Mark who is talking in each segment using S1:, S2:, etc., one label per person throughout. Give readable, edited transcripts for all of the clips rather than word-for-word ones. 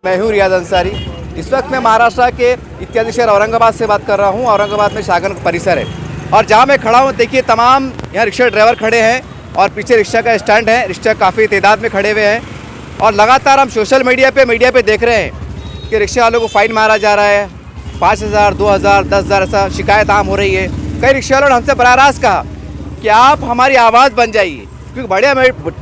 S1: मैं हूँ रियाज अंसारी। इस वक्त मैं महाराष्ट्र के इत्यादि शहर औरंगाबाद से बात कर रहा हूँ। औरंगाबाद में शागन परिसर है और जहाँ मैं खड़ा हूँ देखिए तमाम यहाँ रिक्शा ड्राइवर खड़े हैं और पीछे रिक्शा का स्टैंड है। रिक्शा काफ़ी तादाद में खड़े हुए हैं और लगातार हम सोशल मीडिया पे देख रहे हैं कि रिक्शा वालों को फ़ाइन मारा जा रहा है। 5,000, 2,000, 10,000 ऐसा शिकायत आम हो रही है। कई रिक्शा वालों ने हमसे बराह रास्त कहा कि आप हमारी आवाज़ बन जाइए, क्योंकि बढ़िया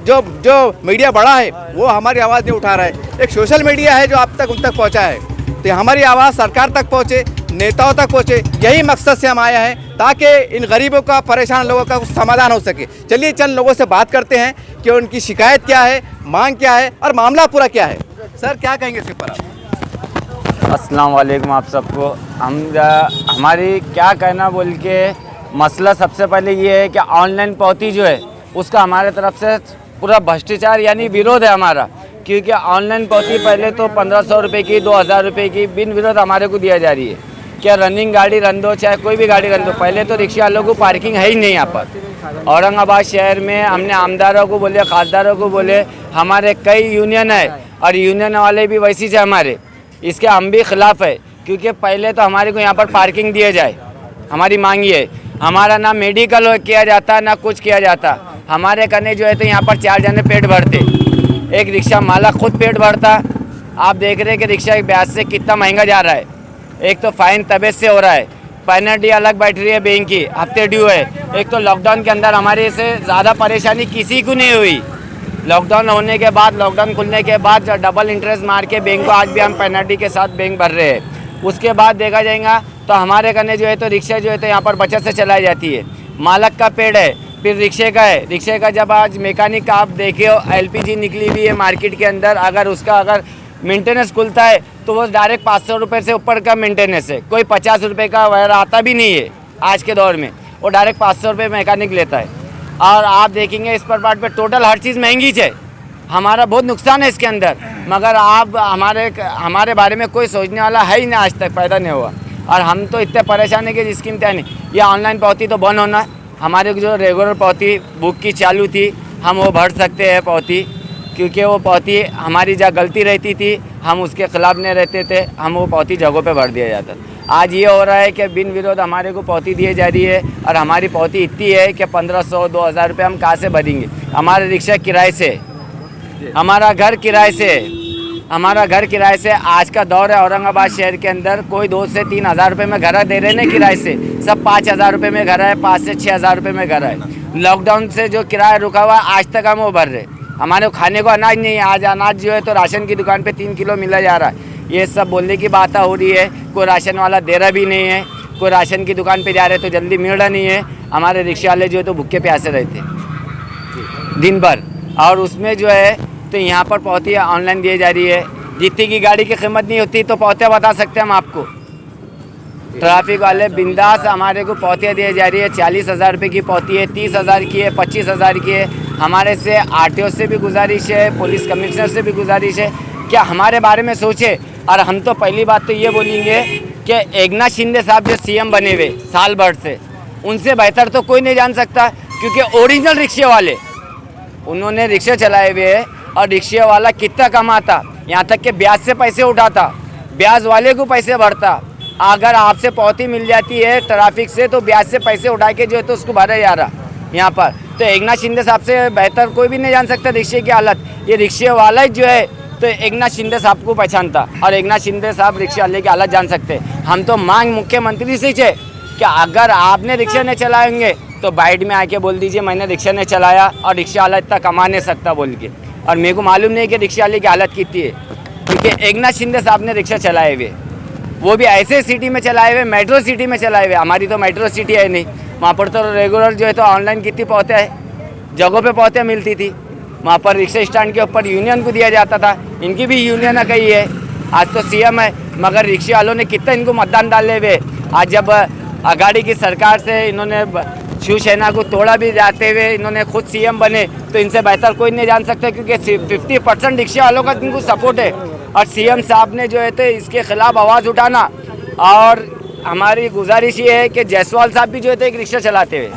S1: जो मीडिया बड़ा है वो हमारी आवाज़ नहीं उठा रहा है। एक सोशल मीडिया है जो आप तक उन तक पहुंचा है, तो हमारी आवाज़ सरकार तक पहुंचे, नेताओं तक पहुंचे। यही मकसद से हम आए हैं ताकि इन गरीबों का, परेशान लोगों का कुछ समाधान हो सके। चलिए चंद लोगों से बात करते हैं कि उनकी शिकायत क्या है, मांग क्या है और मामला पूरा क्या है। सर क्या कहेंगे इसके ऊपर आप?
S2: अस्सलाम वालेकुम आप सबको। हमारी क्या कहना बोल के मसला सबसे पहले ये है कि ऑनलाइन पावती जो है उसका हमारे तरफ से पूरा भ्रष्टाचार यानी विरोध है हमारा। क्योंकि ऑनलाइन पावती पहले तो 1,500 रुपये की, 2,000 रुपये की बिन विरोध हमारे को दिया जा रही है। क्या रनिंग गाड़ी रन दो, चाहे कोई भी गाड़ी रन दो, पहले तो रिक्शा वालों को पार्किंग है ही नहीं यहाँ पर। औरंगाबाद शहर में हमने आमदारों को बोले, खासदारों को बोले, हमारे कई यूनियन है और यूनियन वाले भी वैसी से हमारे, इसके हम भी खिलाफ है। क्योंकि पहले तो हमारे को यहाँ पर पार्किंग दिए जाए, हमारी मांग ये है। हमारा ना मेडिकल किया जाता ना कुछ किया जाता। हमारे करने जो है तो यहाँ पर 4 जने पेट भरते, एक रिक्शा मालक खुद पेट भरता। आप देख रहे हैं कि रिक्शा के ब्याज से कितना महंगा जा रहा है। एक तो फाइन तबीयत से हो रहा है, पेनल्टी अलग बैठ रही है बैंक की, हफ्ते ड्यू है। एक तो लॉकडाउन के अंदर हमारे से ज़्यादा परेशानी किसी को नहीं हुई। लॉकडाउन होने के बाद, लॉकडाउन खुलने के बाद डबल इंटरेस्ट मार के बैंक को आज भी हम पेनल्टी के साथ बैंक भर रहे हैं। उसके बाद देखा जाएगा तो हमारे करने जो है तो रिक्शा जो है तो यहाँ पर बचत से चलाई जाती है। मालक का पेड़ है, फिर रिक्शे का है। रिक्शे का जब आज मैकेनिक का आप देखे हो, LPG निकली हुई है मार्केट के अंदर, अगर मेंटेनेंस खुलता है तो वो डायरेक्ट 500 रुपये से ऊपर का मेंटेनेंस है। कोई 50 रुपये का वायर आता भी नहीं है आज के दौर में, वो डायरेक्ट 500 रुपये मैकेनिक लेता है। और आप देखेंगे इस पर पार्ट पर टोटल हर चीज़ महंगी है। हमारा बहुत नुकसान है इसके अंदर, मगर आप हमारे बारे में कोई सोचने वाला है ही नहीं, आज तक पैदा नहीं हुआ। और हम तो इतने परेशान है कि जिसकी इम्तिहान नहीं। ये ऑनलाइन पावती तो बंद होना। हमारे जो रेगुलर पावती बुक की चालू थी, हम वो भर सकते हैं पावती, क्योंकि वो पावती हमारी जहाँ गलती रहती थी हम उसके खिलाफ नहीं रहते थे, हम वो पावती जगहों पे भर दिया जाता। आज ये हो रहा है कि बिन विरोध हमारे को पावती दी जा रही है और हमारी पावती इतनी है कि 1,500, 2,000 रुपये हम कहाँ से भरेंगे। हमारे रिक्शा किराए से, हमारा घर किराए से, आज का दौर है औरंगाबाद शहर के अंदर कोई 2 से 3,000 रुपये में घर दे रहे हैं किराए से। सब 5,000 रुपये में घर है, 5 से 6,000 रुपये में घर है। लॉकडाउन से जो किराया रुका हुआ आज तक हम वो भर रहे। हमारे खाने को अनाज नहीं है। आज अनाज जो है तो राशन की दुकान पे 3 किलो मिला जा रहा है। ये सब बोलने की बात हो रही है, कोई राशन वाला दे रहा भी नहीं है। कोई राशन की दुकान पे जा रहे तो जल्दी मिल रहा नहीं है। हमारे रिक्शा वाले जो है तो भूखे प्यासे रहते दिन भर। और उसमें जो है तो यहाँ पर पावती ऑनलाइन दी जा रही है। जितनी की गाड़ी की कीमत नहीं होती तो पावतियाँ बता सकते हैं हम आपको। ट्रैफिक वाले बिंदास हमारे को पावतियाँ दी जा रही है। 40,000 रुपये की पावती है, 30,000 की है, 25,000 की है। हमारे से RTO से भी गुजारिश है, पुलिस कमिश्नर से भी गुजारिश है क्या हमारे बारे में सोचे। और हम तो पहली बात तो ये बोलेंगे कि एकनाथ शिंदे साहब जो CM बने हुए साल भर से, उनसे बेहतर तो कोई नहीं जान सकता। क्योंकि ओरिजिनल रिक्शे वाले उन्होंने रिक्शे चलाए हुए हैं और रिक्शे वाला कितना कमाता, यहाँ तक कि ब्याज से पैसे उठाता, ब्याज वाले को पैसे भरता। अगर आपसे पावती मिल जाती है ट्रैफिक से तो ब्याज से पैसे उठा के जो है तो उसको भरा जा रहा यहाँ पर। तो एकनाथ शिंदे साहब से बेहतर कोई भी नहीं जान सकता रिक्शे की हालत। ये रिक्शे वाला ही जो है तो एकनाथ शिंदे साहब को पहचानता और एकनाथ शिंदे साहब रिक्शे वाले की हालत जान सकते। हम तो मांग मुख्यमंत्री से है कि अगर आपने रिक्शा नहीं चलाएंगे तो बाइट में आके बोल दीजिए मैंने रिक्शा नहीं चलाया और रिक्शा वाला इतना कमा नहीं सकता बोल के। और मेरे को मालूम नहीं कि रिक्शा वाले की हालत कितनी है, क्योंकि एकनाथ शिंदे साहब ने रिक्शा चलाए हुए, वो भी ऐसे सिटी में चलाए हुए, मेट्रो सिटी में चलाए हुए। हमारी तो मेट्रो सिटी है नहीं, वहाँ पर तो रेगुलर जो है तो ऑनलाइन कितनी पावतियाँ है, जगहों पे पावतियाँ मिलती थी। वहाँ पर रिक्शा स्टैंड के ऊपर यूनियन को दिया जाता था। इनकी भी यूनियन कही है, आज तो CM है, मगर रिक्शे वालों ने कितना इनको मतदान डाले हुए। आज जब अगाड़ी की सरकार से इन्होंने शिवसेना को तोड़ा भी जाते हुए इन्होंने खुद CM बने, तो इनसे बेहतर कोई नहीं जान सकता। क्योंकि 50% रिक्शे वालों का इनको सपोर्ट है और CM साहब ने जो है तो इसके खिलाफ आवाज़ उठाना। और हमारी गुजारिश ये है कि जायसवाल साहब भी जो है तो एक रिक्शा चलाते हुए,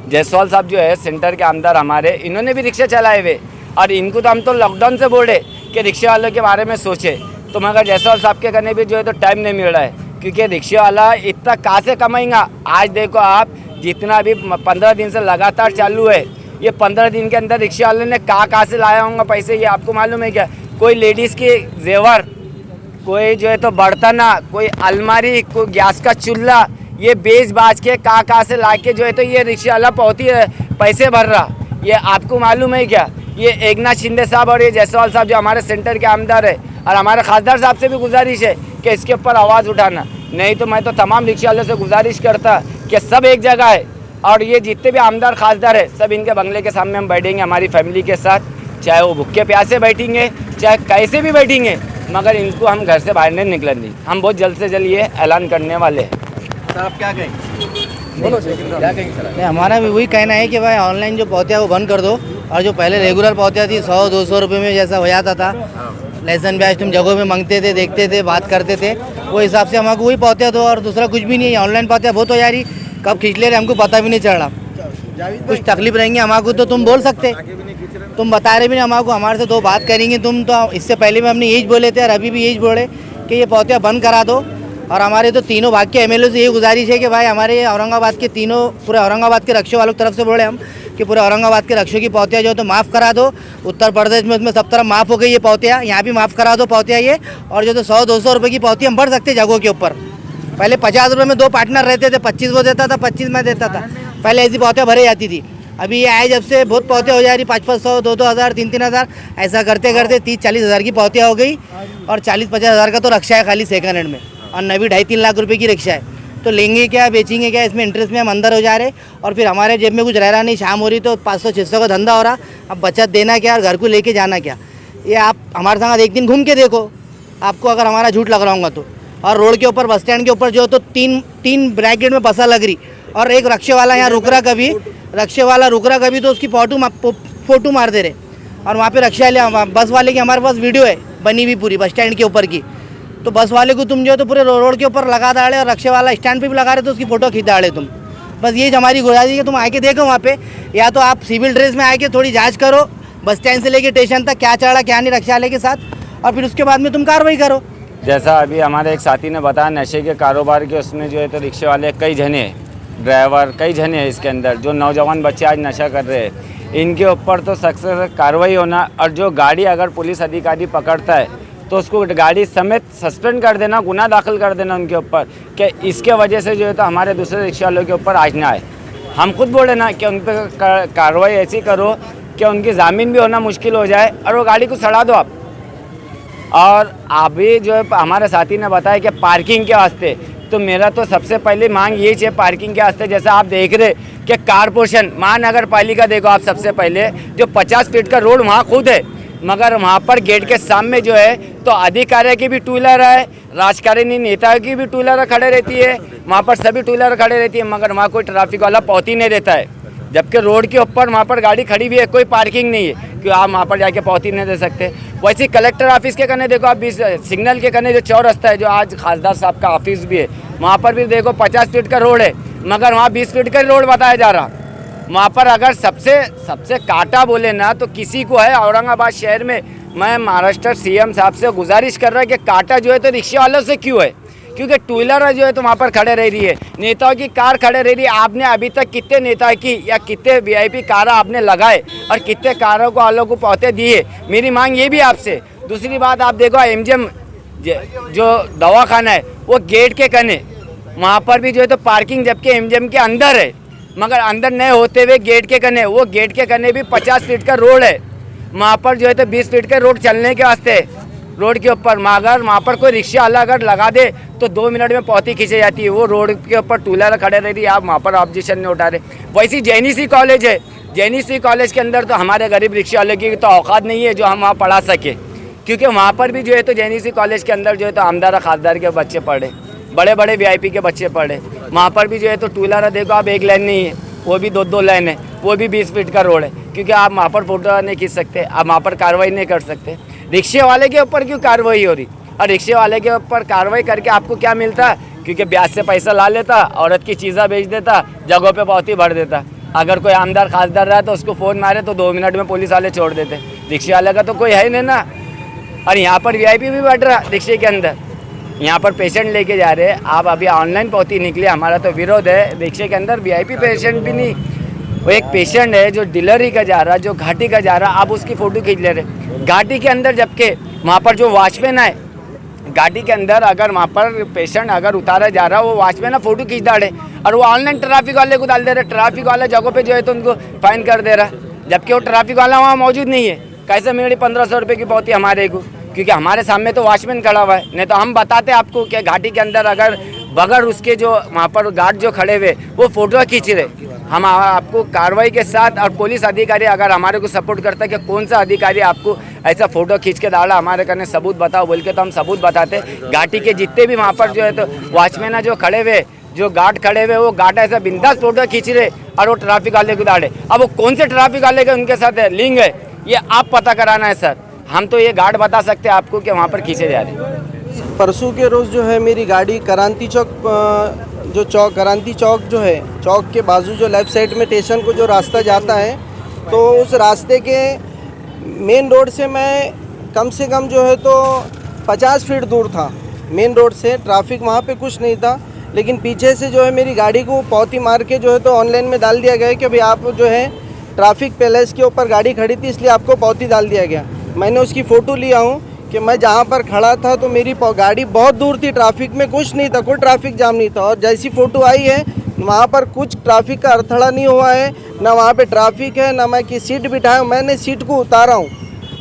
S2: जायसवाल साहब जो है सेंटर के अंदर हमारे, इन्होंने भी रिक्शा चलाए हुए और इनको तो हम तो लॉकडाउन से बोले कि रिक्शे वालों के बारे में सोचे, तो मगर जायसवाल साहब के करने भी जो है तो टाइम नहीं मिल रहा है, क्योंकि रिक्शे वाला इतना कहाँ से कमाएगा। आज देखो आप, जितना भी 15 दिन से लगातार चालू है, ये 15 दिन के अंदर रिक्शे वाले ने कहाँ से लाया होगा पैसे, ये आपको मालूम है क्या? कोई लेडीज़ के जेवर, कोई जो है तो बर्तन, कोई अलमारी, कोई गैस का चूल्हा, ये बेच बाज के कहाँ से ला के जो है तो ये रिक्शे वाला बहुत ही पैसे भर रहा। ये आपको मालूम है क्या? ये एकनाथ शिंदे साहब और ये जायसवाल साहब जो हमारे सेंटर के आमदार है, और हमारे खासदार साहब से भी गुजारिश है कि इसके ऊपर आवाज़ उठाना। नहीं तो मैं तो तमाम रिक्शे वालों से गुजारिश करता कि सब एक जगह है, और ये जितने भी आमदार खासदार है सब इनके बंगले के सामने हम बैठेंगे हमारी फैमिली के साथ, चाहे वो भूखे प्यासे बैठेंगे, चाहे कैसे भी बैठेंगे, मगर इनको हम घर से बाहर नहीं निकलेंगे। हम बहुत जल्द से जल्द ये ऐलान करने वाले हैं।
S1: सर आप क्या कहेंगे? बोलो क्या कहेंगे सर?
S3: नहीं, हमारा भी वही कहना है कि भाई ऑनलाइन जो पौतिया वो बंद कर दो, और जो पहले रेगुलर पौतिया थी 100-200 रुपये में जैसा हो जाता था, लेसन ब्याज तुम जगहों में मांगते थे, देखते थे, बात करते थे, वो हिसाब से हमको वही पौतिया दो, और दूसरा कुछ भी नहीं है। ऑनलाइन पौतिया बहुत हो जा रही, कब खींच ले रहे हमको पता भी नहीं चल रहा। कुछ तकलीफ रहेंगी हमको तो तुम बोल सकते, तुम बता रहे भी नहीं हमको, हमारे से दो बात करेंगे तुम। तो इससे पहले भी हमने यही बोले थे और अभी भी यही बोले कि ये पौतिया बंद करा दो। और हमारे तो तीनों भाग के एमएलए से यही गुजारिश है कि भाई हमारे औरंगाबाद के तीनों, पूरे औरंगाबाद के रक्षों वालों की तरफ से बोले हम कि पूरे औरंगाबाद के रक्षों की पौतिया जो है तो माफ़ करा दो। उत्तर प्रदेश में उसमें सब तरफ माफ़ हो गई ये पौतिया, यहाँ भी माफ़ करा दो पौतिया ये। और जो तो 100-200 रुपये की पौतिया हम भर सकते जगहों के ऊपर। पहले 50 रुपये में 2 पार्टनर रहते थे, 25 वो देता था, 25 मैं देता था, पहले ऐसी पौतिया भरी जाती थी। अभी ये आए जब से बहुत पौतिया हो जा रही, 500-500, 2-2 हज़ार, 3-3 हज़ार, ऐसा करते करते 30-40 हज़ार की पौतिया हो गई। और 40-50 हज़ार का तो रक्षा है खाली सेकंड हैंड में, और नवी 2.5-3 लाख रुपए की रिक्शा है। तो लेंगे क्या, बेचेंगे क्या, इसमें इंटरेस्ट में हम अंदर हो जा रहे, और फिर हमारे जेब में कुछ रह रहा नहीं। शाम हो रही तो 500-600 का धंधा हो रहा, अब बचत देना क्या और घर को लेके जाना क्या। ये आप हमारे साथ एक दिन घूम के देखो, आपको अगर हमारा झूठ लग रहा होगा तो। और रोड के ऊपर, बस स्टैंड के ऊपर जो तो तीन ब्रैकेट में बसा लग रही, और एक रक्षे वाला यहाँ रुक रहा कभी, रक्षे वाला रुक रहा कभी तो उसकी फोटो मार दे रहे। और वहाँ पे रक्षा वाले, बस वाले की हमारे पास वीडियो है बनी हुई पूरी, बस स्टैंड के ऊपर की। तो बस वाले को तुम जो तो पूरे रोड के ऊपर लगा डाले, और रक्षे वाला स्टैंड पे भी लगा रहे तो उसकी फ़ोटो खींच डाले तुम। बस ये हमारी गुजारिश है, तुम आके देखो वहाँ पे, या तो आप सिविल ड्रेस में आके थोड़ी जांच करो बस स्टैंड से लेके स्टेशन तक क्या चढ़ा क्या नहीं रक्षा वाले के साथ, और फिर उसके बाद में तुम कार्रवाई करो।
S2: जैसा अभी हमारे एक साथी ने बताया, नशे के कारोबार के उसमें जो है तो रिक्शे वाले कई जने, ड्राइवर कई जने हैं इसके अंदर, जो नौजवान बच्चे आज नशा कर रहे हैं, इनके ऊपर तो सख्त से कार्रवाई होना। और जो गाड़ी अगर पुलिस अधिकारी पकड़ता है तो उसको गाड़ी समेत सस्पेंड कर देना, गुनाह दाखिल कर देना उनके ऊपर, कि इसके वजह से जो है तो हमारे दूसरे रिक्शा वालों के ऊपर आज ना आए। हम खुद बोले ना कि उन पर कार्रवाई ऐसी करो कि उनकी ज़मीन भी होना मुश्किल हो जाए, और वो गाड़ी को सड़ा दो आप। और अभी जो है हमारे साथी ने बताया कि पार्किंग के वास्ते, तो मेरा तो सबसे पहले मांग यही है पार्किंग के वास्ते। जैसे आप देख रहे कि कारपोरेशन, महानगर पालिका, देखो आप सबसे पहले जो 50 फीट का रोड वहाँ खुद है, मगर वहाँ पर गेट के सामने जो है तो अधिकारी की भी टू व्हीलर है, राजकारणी नेता की भी टू व्हीलर खड़े रहती है, वहाँ पर सभी टू व्हीलर खड़े रहती है, मगर वहाँ कोई ट्रैफिक वाला पहुँच नहीं देता है। जबकि रोड के ऊपर वहाँ पर गाड़ी खड़ी भी है, कोई पार्किंग नहीं है कि आप वहाँ पर जाके पहुँच नहीं दे सकते। वैसे कलेक्टर ऑफिस के कने देखो आप, 20 सिग्नल के कने जो चौरास्ता है, जो आज खासदार साहब का ऑफिस भी है, वहाँ पर भी देखो 50 फीट का रोड है, मगर वहाँ 20 फीट का रोड बताया जा रहा। वहाँ पर अगर सबसे काटा बोले ना तो किसी को है औरंगाबाद शहर में। मैं महाराष्ट्र सीएम साहब से गुजारिश कर रहा है कि काटा जो है तो रिक्शे वालों से क्यों है, क्योंकि टू व्हीलर जो है तो वहाँ पर खड़े रह रही है, नेताओं की कार खड़े रह रही है। आपने अभी तक कितने नेता की या कितने वीआईपी कार आपने लगाए और कितने कारों को वालों को पौते दिए? मेरी मांग ये भी आपसे। दूसरी बात आप देखो, एमजीएम जो दवाखाना है वो गेट के कने, वहाँ पर भी जो है तो पार्किंग, जबकि एमजीएम के अंदर है, मगर अंदर नहीं होते हुए गेट के कने, वो गेट के कने भी 50 फीट का रोड है, वहाँ पर जो है तो 20 फीट का रोड चलने के वास्ते रोड के ऊपर। मगर वहाँ पर कोई रिक्शा वाला अगर लगा दे तो 2 मिनट में पौती खींची जाती है। वो रोड के ऊपर टू व्हीलर खड़े रह रही है, आप वहाँ पर ऑब्जेक्शन नहीं उठा रहे। वैसे जेएनईसी कॉलेज है, जेएनईसी कॉलेज के अंदर तो हमारे गरीब रिक्शा वाले की तो औकात नहीं है जो हम वहाँ पढ़ा सके, क्योंकि वहाँ पर भी जो है तो जेएनईसी कॉलेज के अंदर जो है तो आमदार खासदार के बच्चे पढ़े, बड़े बड़े वीआईपी के बच्चे पढ़े। वहाँ पर भी जो है तो टू व्हीलर देखो आप, एक लाइन नहीं है, वो भी 2-2 लाइन है, वो भी 20 फीट का रोड है, क्योंकि आप वहाँ पर फोटो नहीं खींच सकते, आप वहाँ पर कार्रवाई नहीं कर सकते। रिक्शे वाले के ऊपर क्यों कार्रवाई हो रही? और रिक्शे वाले के ऊपर कार्रवाई करके आपको क्या मिलता? क्योंकि ब्याज से पैसा ला लेता, औरत की चीज़ें बेच देता, जगहों पे बहुत ही भर देता। अगर कोई आमदार खासदार रहा तो उसको फ़ोन मारे तो 2 मिनट में पुलिस वाले छोड़ देते। रिक्शे वाले का तो कोई है नहीं ना, और यहाँ पर वीआईपी भी बैठ रहा रिक्शे के अंदर, यहाँ पर पेशेंट लेके जा रहे हैं। आप अभी ऑनलाइन पावती निकले, हमारा तो विरोध है। रिक्शे के अंदर वीआईपी पेशेंट भी नहीं, वो एक पेशेंट है जो डिलीवरी का जा रहा, जो घाटी का जा रहा, आप उसकी फ़ोटो खींच ले रहे घाटी के अंदर, जबकि वहाँ पर जो वॉचमैन है गाड़ी के अंदर, अगर वहाँ पर पेशेंट अगर उतारा जा रहा, वो वॉचमैन ना फ़ोटो खींच डाले और वो ऑनलाइन ट्रैफिक वाले को डाल दे रहे। ट्रैफिक वाला जगह पे जो है तो उनको फाइन कर दे रहा, जबकि वो ट्रैफिक वाला वहाँ मौजूद नहीं है। कैसे मिली 1500 रुपये की पावती हमारे को? क्योंकि हमारे सामने तो वॉचमैन खड़ा हुआ है, नहीं तो हम बताते आपको कि घाटी के अंदर अगर बगैर उसके जो वहाँ पर गार्ड जो खड़े हुए वो फ़ोटो खींच रहे, हम आपको कार्रवाई के साथ, और पुलिस अधिकारी अगर हमारे को सपोर्ट करता है कि कौन सा अधिकारी आपको ऐसा फ़ोटो खींच के डाला, हमारे करने सबूत बताओ बोल के, तो हम सबूत बताते। घाटी के जितने भी वहाँ पर जो है तो वॉचमैन जो खड़े हुए, जो गार्ड खड़े हुए, वो गार्ड ऐसा बिंदास फ़ोटो खींच रहे और वो ट्रैफिक वाले को डाले। अब वो कौन से ट्रैफिक वाले के उनके साथ लिंक है, ये आप पता कराना है सर। हम तो ये गार्ड बता सकते हैं आपको कि वहाँ पर खींचे जा रहे हैं।
S4: परसों के रोज़ जो है मेरी गाड़ी क्रांति चौक, जो चौक क्रांति चौक जो है, चौक के बाजू जो लेफ़्ट साइड में स्टेशन को जो रास्ता जाता है, तो उस रास्ते के मेन रोड से मैं कम से कम जो है तो 50 फीट दूर था मेन रोड से। ट्रैफिक वहाँ पे कुछ नहीं था, लेकिन पीछे से जो है मेरी गाड़ी को पौती मार के जो है तो ऑनलाइन में डाल दिया गया कि भाई आप जो है ट्रैफिक पैलेस के ऊपर गाड़ी खड़ी थी, इसलिए आपको पौती डाल दिया गया। मैंने उसकी फ़ोटो लिया हूँ कि मैं जहाँ पर खड़ा था तो मेरी गाड़ी बहुत दूर थी, ट्रैफिक में कुछ नहीं था, कोई ट्रैफिक जाम नहीं था। और जैसी फ़ोटो आई है वहाँ पर कुछ ट्रैफिक का अड़थड़ा नहीं हुआ है, ना वहाँ पे ट्रैफिक है, ना मैं की सीट बिठाया, मैंने सीट को उतारा हूँ।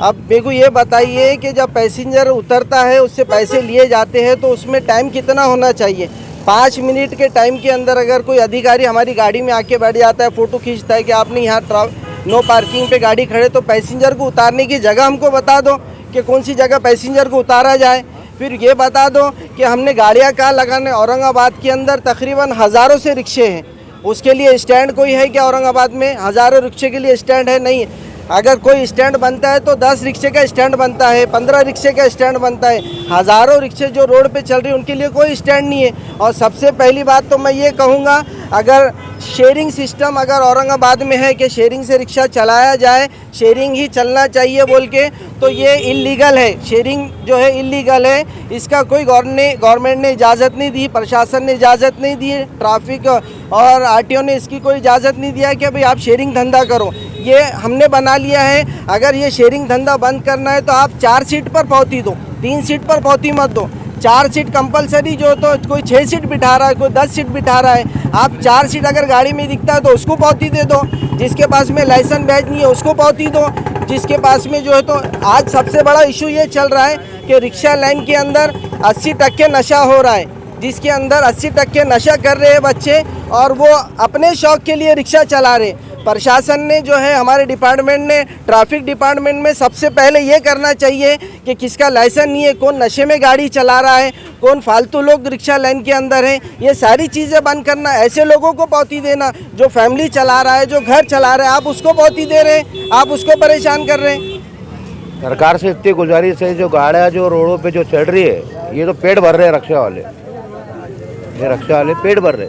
S4: अब मेरे को ये बताइए कि जब पैसेंजर उतरता है उससे पैसे लिए जाते हैं तो उसमें टाइम कितना होना चाहिए? 5 मिनट के टाइम के अंदर अगर कोई अधिकारी हमारी गाड़ी में आके बैठ जाता है, फ़ोटो खींचता है कि आपने यहाँ नो पार्किंग पे गाड़ी खड़े, तो पैसेंजर को उतारने की जगह हमको बता दो कि कौन सी जगह पैसेंजर को उतारा जाए। फिर ये बता दो कि हमने गाड़ियाँ कहाँ लगाने। औरंगाबाद के अंदर तकरीबन हज़ारों से रिक्शे हैं, उसके लिए स्टैंड कोई है क्या? औरंगाबाद में हज़ारों रिक्शे के लिए स्टैंड है? नहीं। अगर कोई स्टैंड बनता है तो 10 रिक्शे का स्टैंड बनता है, 15 रिक्शे का स्टैंड बनता है। हज़ारों रिक्शे जो रोड पे चल रही है उनके लिए कोई स्टैंड नहीं है। और सबसे पहली बात तो मैं ये कहूँगा, अगर शेयरिंग सिस्टम अगर औरंगाबाद में है कि शेयरिंग से रिक्शा चलाया जाए, शेयरिंग ही चलना चाहिए बोल के, तो ये इल्लीगल है। शेयरिंग जो है इल्लीगल है, इसका कोई गवर्नमेंट ने इजाज़त नहीं दी, प्रशासन ने इजाज़त नहीं दी, ट्रैफिक और आरटीओ ने इसकी कोई इजाज़त नहीं दिया कि भाई आप शेयरिंग धंधा करो। ये हमने बना लिया है। अगर ये शेयरिंग धंधा बंद करना है तो आप 4 सीट पर पौती दो, 3 सीट पर पौती मत दो। 4 सीट कंपलसरी, जो तो कोई 6 सीट बिठा रहा है, कोई 10 सीट बिठा रहा है, आप 4 सीट अगर गाड़ी में दिखता है तो उसको पौती दे दो। जिसके पास में लाइसेंस बैज नहीं है उसको पौती दो। जिसके पास में जो है तो आज सबसे बड़ा इशू ये चल रहा है कि रिक्शा लाइन के अंदर 80% नशा हो रहा है, जिसके अंदर 80% नशा कर रहे हैं बच्चे और वो अपने शौक़ के लिए रिक्शा चला रहे। प्रशासन ने जो है, हमारे डिपार्टमेंट ने, ट्रैफिक डिपार्टमेंट में सबसे पहले ये करना चाहिए कि किसका लाइसेंस नहीं है, कौन नशे में गाड़ी चला रहा है, कौन फालतू लोग रिक्शा लाइन के अंदर है, ये सारी चीज़ें बंद करना। ऐसे लोगों को पौती देना जो फैमिली चला रहा है, जो घर चला रहा है, आप उसको पौती दे रहे हैं, आप उसको परेशान कर रहे हैं।
S5: सरकार से इतनी गुजारिश है, जो गाड़ियाँ जो रोडों पे जो चल रही है, ये तो पेट भर रहे हैं रक्षा वाले, ये रक्षा वाले पेट भर रहे,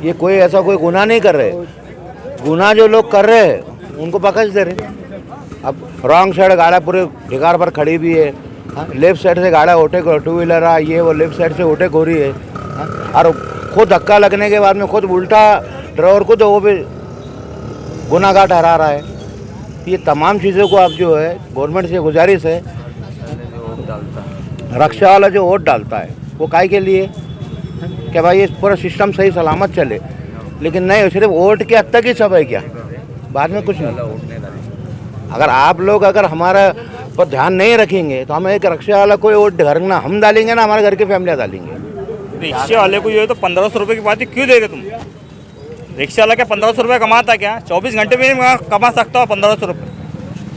S5: ये कोई ऐसा कोई गुनाह नहीं कर रहे। गुनाह जो लोग कर रहे हैं उनको पकड़ दे रहे। अब रॉन्ग साइड गाड़ा पूरे ढिकार पर खड़ी भी है, लेफ्ट साइड से गाड़ा ओवरटेक, 2 व्हीलर आ, ये वो लेफ्ट साइड से ओवरटेक हो रही है, और खुद धक्का लगने के बाद में खुद उल्टा ड्राइवर को तो वो भी गुनाहगार ठहरा रहा है। ये तमाम चीज़ों को आप जो है गवर्नमेंट से गुजारिश है, रक्षा वाला जो वोट डालता है वो काहे के लिए कि भाई ये पूरा सिस्टम सही सलामत चले, लेकिन नहीं, सिर्फ वोट के हद तक ही सब है क्या, बाद में कुछ नहीं। अगर आप लोग अगर हमारा पर ध्यान नहीं रखेंगे तो हम एक रक्षा वाला कोई वोट घर ना हम डालेंगे ना हमारे घर की फैमिलियाँ डालेंगे।
S6: रिक्शे वाले को जो है तो 1500 रुपये की बात क्यों दे रहे तुम? रिक्शा वाला क्या 1500 रुपये कमाता क्या? 24 घंटे में नहीं कमा सकता हो 1500 रुपये?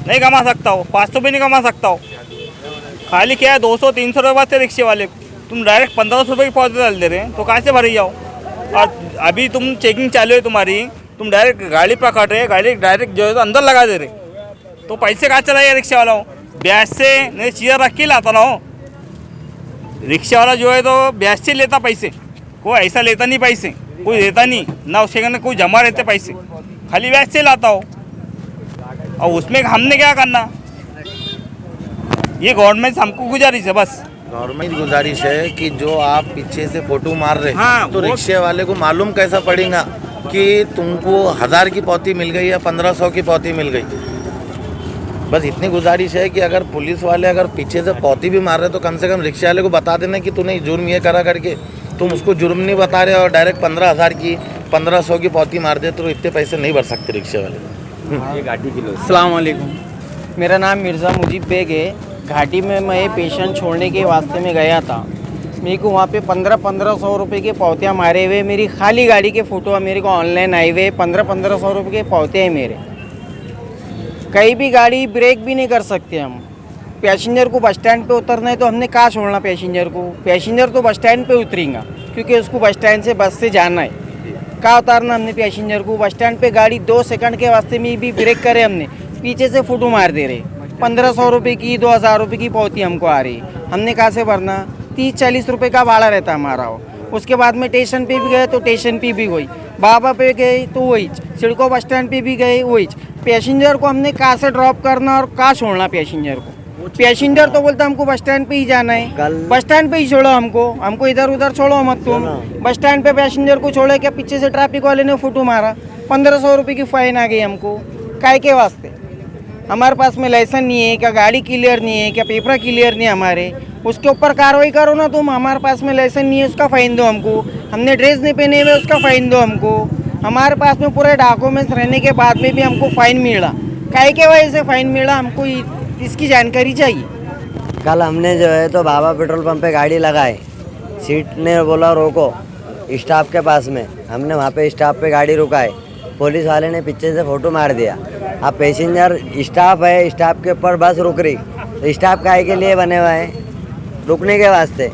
S6: नहीं कमा सकता हो, 500 भी नहीं कमा सकता हो। खाली क्या है 200-300 रुपये बात है रिक्शे वाले, तुम डायरेक्ट 1500 रुपये की पौधे डाल दे रहे हैं, तो कहाँ से भरी जाओ? और अभी तुम चेकिंग चालू है तुम्हारी, तुम डायरेक्ट गाड़ी पकड़ रहे, गाड़ी डायरेक्ट जो है तो अंदर लगा दे रहे, तो पैसे कहाँ चलाइए रिक्शा वाला हो? ब्याज से नहीं, चीज़ें रख के लाता ना हो। रिक्शा वाला जो है तो ब्याज से लेता पैसे, कोई ऐसा लेता नहीं पैसे, कोई देता नहीं ना, उसके अंदर कोई जमा रहते पैसे, खाली ब्याज से लाता हो। और उसमें हमने क्या करना? ये गवर्नमेंट से हमको गुजारिश है बस।
S5: गवर्नमेंट की गुजारिश है कि जो आप पीछे से फोटो मार रहे
S6: हाँ,
S5: तो
S6: वो-
S5: रिक्शे वाले को मालूम कैसा पड़ेगा कि तुमको 1000 की पौती मिल गई या 1500 की पौती मिल गई। बस इतनी गुजारिश है कि अगर पुलिस वाले अगर पीछे से पौती भी मार रहे तो कम से कम रिक्शे वाले को बता देना कि तूने जुर्म ये करा करके, तुम उसको जुर्म नहीं बता रहे और डायरेक्ट 15,000 की 1500 की पौती मार दे तो इतने पैसे नहीं भर सकते रिक्शे वाले।
S2: ये घाटी किलो
S7: अस्सलाम वालेकुम। मेरा नाम मिर्ज़ा मुजीब बेग है। घाटी में मैं पेशेंट छोड़ने के वास्ते में गया था। मेरे को वहाँ पे 1500 रुपये के पौतियाँ मारे हुए, मेरी खाली गाड़ी के फ़ोटो मेरे को ऑनलाइन आए हुए 1500 रुपये के पौते हैं मेरे। कहीं भी गाड़ी ब्रेक भी नहीं कर सकते हम। पैसेंजर को बस स्टैंड पे उतरना है तो हमने कहाँ छोड़ना पैसेंजर को? पैसेंजर तो बस स्टैंड पे उतरेगा क्योंकि उसको बस स्टैंड से बस से जाना है। कहाँ उतारना हमने पैसेंजर को? बस स्टैंड पे गाड़ी 2 सेकंड के वास्ते में भी ब्रेक करे हमने, पीछे से फ़ोटो मार दे रहे। 1500 रुपये की 2000 रुपये की पौती हमको आ रही, हमने कहाँ से भरना? 30-40 रुपये का भाड़ा रहता हमारा वो। उसके बाद में स्टेशन पे भी गए तो स्टेशन पे भी वही, बाबा पे गए तो वही, सिडको बस स्टैंड पे भी गए वही। पैसेंजर को हमने कहाँ से ड्रॉप करना और कहाँ छोड़ना पैसेंजर को? पैसेंजर तो बोलता हमको बस स्टैंड पे ही जाना है, बस स्टैंड पे ही छोड़ो हमको इधर उधर छोड़ो मत तुम। बस स्टैंड पे पैसेंजर को छोड़े क्या? पीछे से ट्रैफिक वाले ने फोटो मारा, 1500 रुपये की फाइन आ गई हमको। काय के वास्ते? हमारे पास में लाइसेंस नहीं है क्या? गाड़ी क्लियर नहीं है क्या? पेपर क्लियर नहीं है हमारे, उसके ऊपर कार्रवाई करो ना तुम। हमारे पास में लाइसेंस नहीं है उसका फ़ाइन दो हमको, हमने ड्रेस नहीं पहने हुए उसका फ़ाइन दो हमको। हमारे पास में पूरे डॉक्यूमेंट्स रहने के बाद में भी हमको फ़ाइन मिला, काय के वजह से फ़ाइन मिला हमको इसकी जानकारी चाहिए।
S8: कल हमने जो है तो बाबा पेट्रोल पंप पे गाड़ी लगाई, सीट ने बोला रोको स्टाफ के पास में, हमने वहाँ पे स्टाफ पे गाड़ी रुकाई, पुलिस वाले ने पीछे से फ़ोटो मार दिया। अब पैसेंजर स्टाफ है, स्टाफ के ऊपर बस रुक रही, तो स्टाफ काहे के लिए बने हुए हैं? रुकने के वास्ते।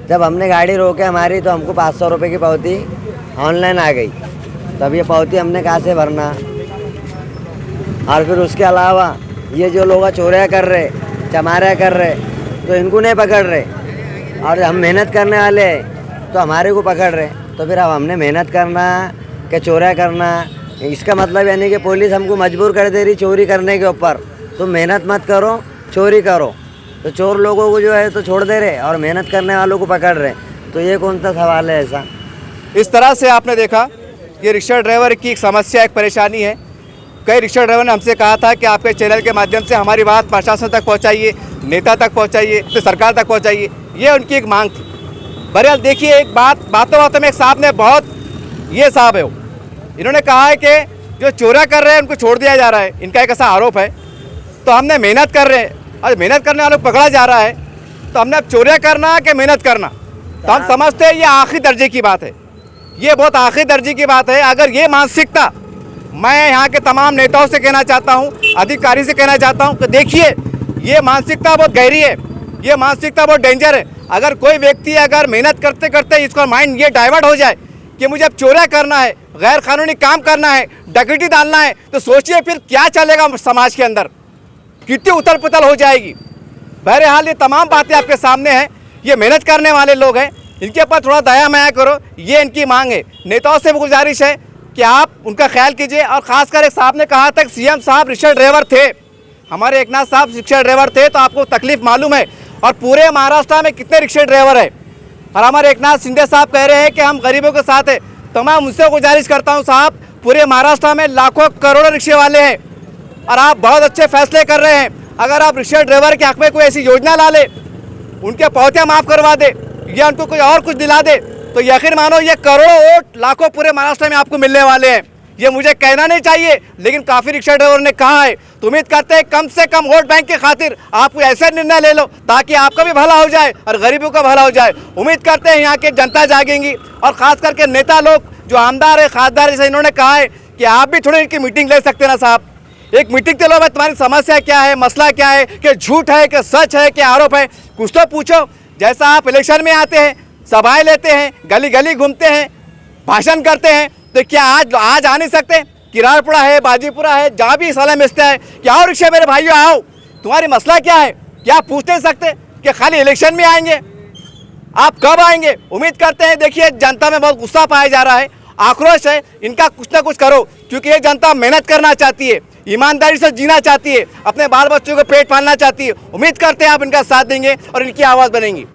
S8: जब हमने गाड़ी रोके हमारी तो हमको 500 रुपये की पावती ऑनलाइन आ गई, तब ये पावती हमने कहाँ से भरना? और फिर उसके अलावा ये जो लोग चोरियाँ कर रहे, चमारियाँ कर रहे, तो इनको नहीं पकड़ रहे, और हम मेहनत करने वाले तो हमारे को पकड़ रहे। तो फिर अब हमने मेहनत करना कि चोरियाँ करना? इसका मतलब यानी कि पुलिस हमको मजबूर कर दे रही चोरी करने के ऊपर। तुम मेहनत मत करो, चोरी करो। तो चोर लोगों को जो है तो छोड़ दे रहे और मेहनत करने वालों को पकड़ रहे, तो ये कौन सा सवाल है ऐसा?
S1: इस तरह से आपने देखा कि रिक्शा ड्राइवर की एक समस्या, एक परेशानी है। कई रिक्शा ड्राइवर ने हमसे कहा था कि आपके चैनल के माध्यम से हमारी बात प्रशासन तक पहुंचाइए, नेता तक पहुंचाइए, तो सरकार तक पहुंचाइए, ये उनकी एक मांग थी। बहरहाल देखिए, एक बातों में एक साहब ने ये साहब है वो, इन्होंने कहा है कि जो चोरियाँ कर रहे हैं उनको छोड़ दिया जा रहा है, इनका एक ऐसा आरोप है। तो हमने मेहनत कर रहे हैं और मेहनत करने वालों को पकड़ा जा रहा है, तो हमने अब चोरियाँ करना कि मेहनत करना? तो हम समझते हैं ये आखिरी दर्जे की बात है, ये बहुत आखिरी दर्जे की बात है। अगर ये मानसिकता, मैं यहाँ के तमाम नेताओं से कहना चाहता हूँ, अधिकारी से कहना चाहता हूँ कि देखिए ये मानसिकता बहुत गहरी है, ये मानसिकता बहुत डेंजर है। अगर कोई व्यक्ति अगर मेहनत करते करते इसका माइंड ये डाइवर्ट हो जाए कि मुझे अब चोरियाँ करना है, गैर कानूनी काम करना है, डकैती डालना है, तो सोचिए फिर क्या चलेगा समाज के अंदर, कितनी उथल पुथल हो जाएगी। बहरहाल ये तमाम बातें आपके सामने हैं, ये मेहनत करने वाले लोग हैं, इनके ऊपर थोड़ा दया माया करो, ये इनकी मांग है। नेताओं से भी गुजारिश है कि आप उनका ख्याल कीजिए। और ख़ासकर एक साहब ने कहा था कि सीएम साहब रिक्शा ड्राइवर थे, हमारे एकनाथ साहब रिक्शा ड्राइवर थे, तो आपको तकलीफ मालूम है। और पूरे महाराष्ट्र में कितने रिक्शा ड्राइवर है, और हमारे एकनाथ शिंदे साहब कह रहे हैं कि हम गरीबों के साथ है। तो मैं उनसे गुजारिश करता हूँ साहब, पूरे महाराष्ट्र में लाखों करोड़ों रिक्शे वाले हैं और आप बहुत अच्छे फैसले कर रहे हैं। अगर आप रिक्शा ड्राइवर के हक में कोई ऐसी योजना ला ले, उनके पौतियाँ माफ़ करवा दे या उनको कोई और कुछ दिला दे, तो यकीन मानो ये करोड़ों वोट लाखों पूरे महाराष्ट्र में आपको मिलने वाले हैं। ये मुझे कहना नहीं चाहिए, लेकिन काफ़ी रिक्शा ड्राइवर ने कहा है। तो उम्मीद करते हैं कम से कम वोट बैंक की खातिर आप कोई ऐसा निर्णय ले लो ताकि आपका भी भला हो जाए और गरीबों का भला हो जाए। उम्मीद करते हैं यहाँ के जनता जागेंगी, और ख़ास करके नेता लोग जो आमदार है, खासदार से इन्होंने कहा है कि आप भी थोड़ी इनकी मीटिंग ले सकते ना साहब। एक मीटिंग चलो, भाई तुम्हारी समस्या क्या है, मसला क्या है, कि झूठ है कि सच है, कि आरोप है, कुछ तो पूछो। जैसा आप इलेक्शन में आते हैं, सभाएं लेते हैं, गली गली घूमते हैं, भाषण करते हैं, तो क्या आज आ नहीं सकते? किरारपुरा है, बाजीपुरा है, जहाँ भी सलाह मिलता है कि आओ रिक्शा मेरे भाइयों आओ, तुम्हारी मसला क्या है? क्या आप पूछ नहीं सकते कि खाली इलेक्शन में आएंगे? आप कब आएंगे? उम्मीद करते हैं। देखिए जनता में बहुत गुस्सा पाया जा रहा है, आक्रोश है, इनका कुछ ना कुछ करो, क्योंकि ये जनता मेहनत करना चाहती है, ईमानदारी से जीना चाहती है, अपने बाल बच्चों को पेट पालना चाहती है। उम्मीद करते हैं आप इनका साथ देंगे और इनकी आवाज़ बनेंगी।